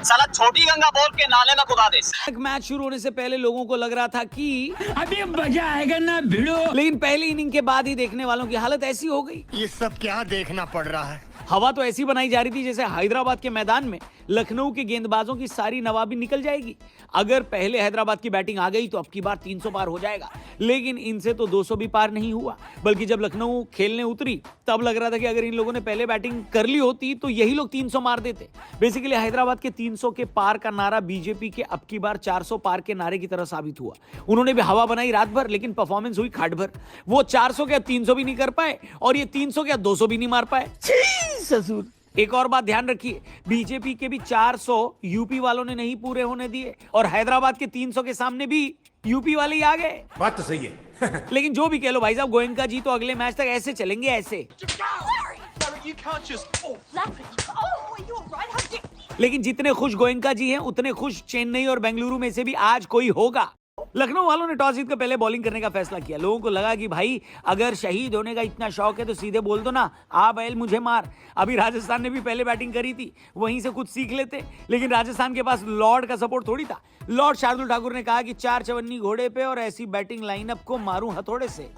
साला छोटी गंगा बोल के नाले में कुदा दे। मैच शुरू होने से पहले लोगों को लग रहा था कि अभी मजा आएगा ना भिड़ो, लेकिन पहली इनिंग के बाद ही देखने वालों की हालत ऐसी हो गई। ये सब क्या देखना पड़ रहा है। हवा तो ऐसी बनाई जा रही थी जैसे हैदराबाद के मैदान में लखनऊ के गेंदबाजों की सारी नवाबी निकल जाएगी। अगर पहले हैदराबाद की बैटिंग आ गई तो अब की बार 300 पार हो जाएगा, लेकिन इनसे तो 200 भी पार नहीं हुआ। बल्कि जब लखनऊ खेलने उतरी तब लग रहा था कि अगर इन लोगों ने पहले बैटिंग कर ली होती तो यही लोग 300 मार देते। बेसिकली हैदराबाद के 300 के पार का नारा बीजेपी के अब की बार 400 पार के नारे की तरह साबित हुआ। उन्होंने भी हवा बनाई रात भर, लेकिन परफॉर्मेंस हुई खाट भर। वो 400 के 300 भी नहीं कर पाए और ये 300 के 200 भी नहीं मार पाए। ससुर। एक और बात ध्यान रखिए, बीजेपी के भी 400 यूपी वालों ने नहीं पूरे होने दिए और हैदराबाद के 300 के सामने भी यूपी वाले ही आ गए। बात तो सही है। लेकिन जो भी कह लो भाई साहब, गोयनका जी तो अगले मैच तक ऐसे चलेंगे ऐसे। लेकिन जितने खुश गोयनका जी हैं उतने खुश चेन्नई और बेंगलुरु में से भी आज कोई होगा। लखनऊ वालों ने टॉस जीत कर पहले बॉलिंग करने का फैसला किया। लोगों को लगा कि भाई अगर शहीद होने का इतना शौक है तो सीधे बोल दो ना, आ बैल मुझे मार। अभी राजस्थान ने भी पहले बैटिंग करी थी, वहीं से कुछ सीख लेते। लेकिन राजस्थान के पास लॉर्ड का सपोर्ट थोड़ी था। लॉर्ड शार्दुल ठाकुर ने कहा कि 4 चवन्नी घोड़े पे और ऐसी बैटिंग लाइनअप को मारूं हथौड़े से।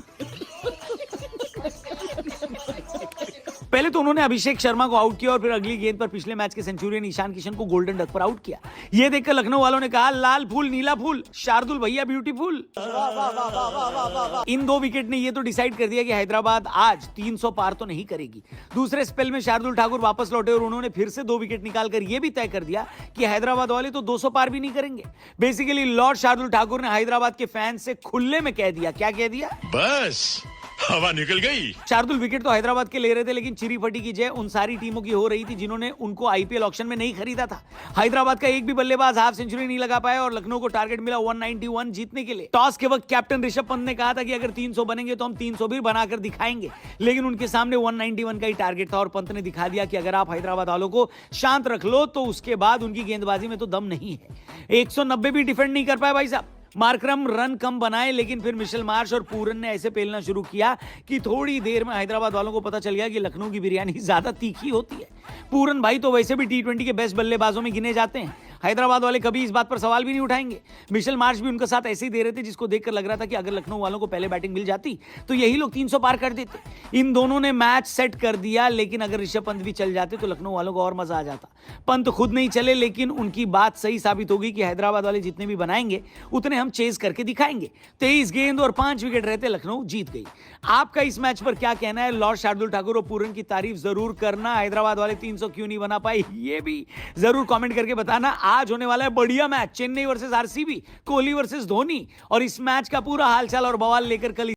पहले तो उन्होंने अभिषेक शर्मा को आउट किया और फिर अगली गेंद पर पिछले मैच के सेंचुरियन ईशान किशन को गोल्डन डक पर आउट किया। यह देखकर लखनऊ वालों ने कहा, लाल फूल नीला फूल, शार्दुल भैया ब्यूटीफुल। इन 2 विकेट ने यह तो डिसाइड कर दिया कि हैदराबाद आज 300 पार तो नहीं करेगी। दूसरे स्पेल में शार्दुल ठाकुर वापस लौटे और उन्होंने फिर से 2 विकेट निकालकर यह भी तय कर दिया कि हैदराबाद वाले तो 200 पार भी नहीं करेंगे। बेसिकली लॉर्ड शार्दुल ठाकुर ने हैदराबाद के फैंस से खुले में कह दिया, क्या कह दिया? बस हवा निकल गई। शार्दुल विकेट तो हैदराबाद के ले रहे थे, लेकिन चिरी फटी की जय उन सारी टीमों की हो रही थी जिन्होंने उनको आईपीएल ऑक्शन में नहीं खरीदा था। हैदराबाद का एक भी बल्लेबाज हाफ सेंचुरी नहीं लगा पाया और लखनऊ को टारगेट मिला 191 जीतने के लिए। टॉस के वक्त कैप्टन ऋषभ पंत ने कहा था कि अगर 300 बनेंगे तो हम 300 भी बनाकर दिखाएंगे, लेकिन उनके सामने 191 का ही टारगेट था और पंत ने दिखा दिया कि अगर आप हैदराबाद वालों को शांत रख लो तो उसके बाद उनकी गेंदबाजी में तो दम नहीं है। 190 भी डिफेंड नहीं कर पाए भाई साहब। मार्करम रन कम बनाए, लेकिन फिर मिशेल मार्श और पूरन ने ऐसे पेलना शुरू किया कि थोड़ी देर में हैदराबाद वालों को पता चल गया कि लखनऊ की बिरयानी ज्यादा तीखी होती है। पूरन भाई तो वैसे भी T20 के बेस्ट बल्लेबाजों में गिने जाते हैं। हैदराबाद वाले कभी इस बात पर सवाल भी नहीं उठाएंगे। मिशेल मार्श भी उनका साथ ऐसे ही दे रहे थे, जिसको देखकर लग रहा था कि अगर लखनऊ वालों को पहले बैटिंग मिल जाती तो यही लोग 300 पार कर देते। इन दोनों ने मैच सेट कर दिया, लेकिन अगर ऋषभ पंत भी चल जाते तो लखनऊ वालों को और मजा आ जाता। पंत खुद नहीं चले, लेकिन उनकी बात सही साबित होगी कि हैदराबाद वाले जितने भी बनाएंगे उतने हम चेज करके दिखाएंगे। 23 गेंद और 5 विकेट रहते लखनऊ जीत गई। आपका इस मैच पर क्या कहना है? लॉर्ड शार्दुल ठाकुर और पूरन की तारीफ जरूर करना। हैदराबाद वाले 300 क्यों नहीं बना पाए ये भी जरूर कमेंट करके बताना। आज होने वाला है बढ़िया match, Chennai versus RCB, Kohli versus Dhoni, और इस मैच का पूरा हालचाल और बवाल लेकर कल